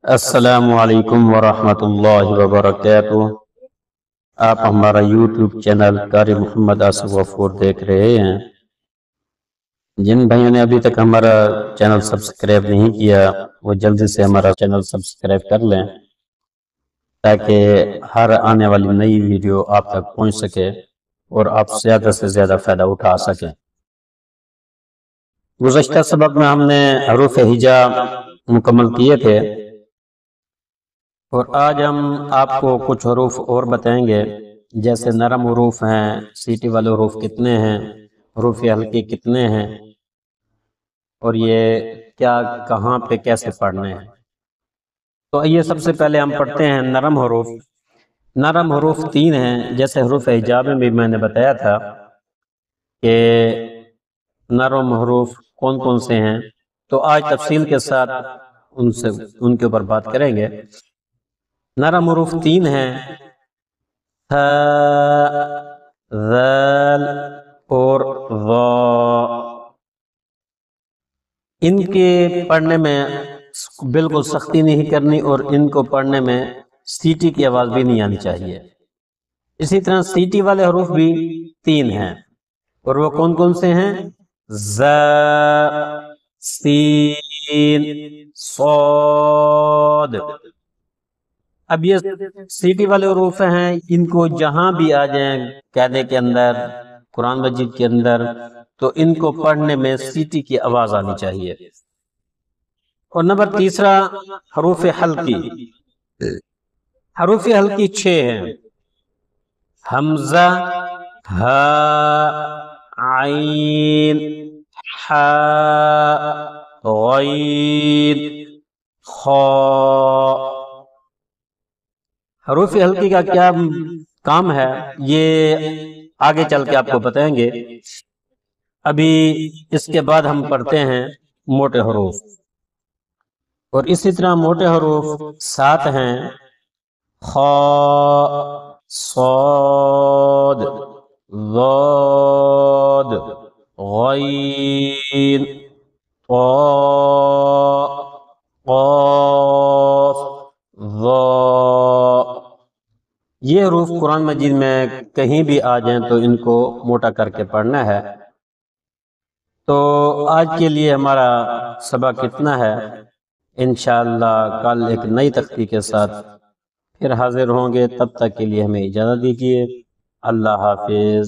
السلام علیکم ورحمۃ اللہ وبرکاتہ۔ آپ ہمارا یوٹیوب چینل قاری محمد آصف غفور دیکھ رہے ہیں۔ جن بھائیوں نے ابھی تک ہمارا چینل سبسکرائب نہیں کیا وہ جلدی سے ہمارا چینل سبسکرائب کر لیں تاکہ ہر آنے والی نئی ویڈیو آپ تک پہنچ سکے اور آپ زیادہ سے زیادہ فائدہ اٹھا سکیں۔ گزشتہ سبق میں ہم نے حروف ہجا مکمل کیے تھے اور آج ہم آپ کو کچھ حروف اور بتائیں گے، جیسے نرم حروف ہیں، سیٹی والے حروف کتنے ہیں، حروف ہلکی کتنے ہیں اور یہ کیا کہاں پہ کیسے پڑھنے ہیں۔ تو یہ سب سے پہلے ہم پڑھتے ہیں نرم حروف۔ نرم حروف 3 ہیں، جیسے حروف ہجا میں بھی میں نے بتایا تھا کہ نرم حروف کون کون سے ہیں، تو آج تفصیل کے ساتھ ان کے اوپر بات کریں گے۔ نرم حروف 3 ہیں، ث، ذال اور ظا۔ ان کے پڑھنے میں بالکل سختی نہیں کرنی اور ان کو پڑھنے میں سیٹی کی آواز بھی نہیں آنی چاہیے۔ اسی طرح سیٹی والے حروف بھی 3 ہیں اور وہ کون کون سے ہیں؟ ز، سین، صاد۔ اب یہ سیٹی والے حروف ہیں، ان کو جہاں بھی آ جائیں قاعدے کے اندر، قرآن مجید کے اندر، تو ان کو پڑھنے میں سیٹی کی آواز آنی چاہیے۔ اور نمبر تیسرا حروف ہلکی۔ حروف ہلکی 6 ہیں، حمزہ، ہا، عین، حا، غین، خا۔ حروف ہلکی کا کیا کام ہے یہ آگے چل کے آپ کو بتائیں گے۔ ابھی اس کے بعد ہم پڑھتے ہیں موٹے حروف، اور اسی طرح موٹے حروف 7 ہیں، خا، صاد، ضاد، غین، طا، قاف، ظا۔ یہ حروف قرآن مجید میں کہیں بھی آ جائیں تو ان کو موٹا کر کے پڑھنا ہے۔ تو آج کے لیے ہمارا سبق اتنا ہے، انشاءاللہ کل ایک نئی تختی کے ساتھ پھر حاضر ہوں گے۔ تب تک کے لیے ہمیں اجازت دیجیے۔ اللہ حافظ۔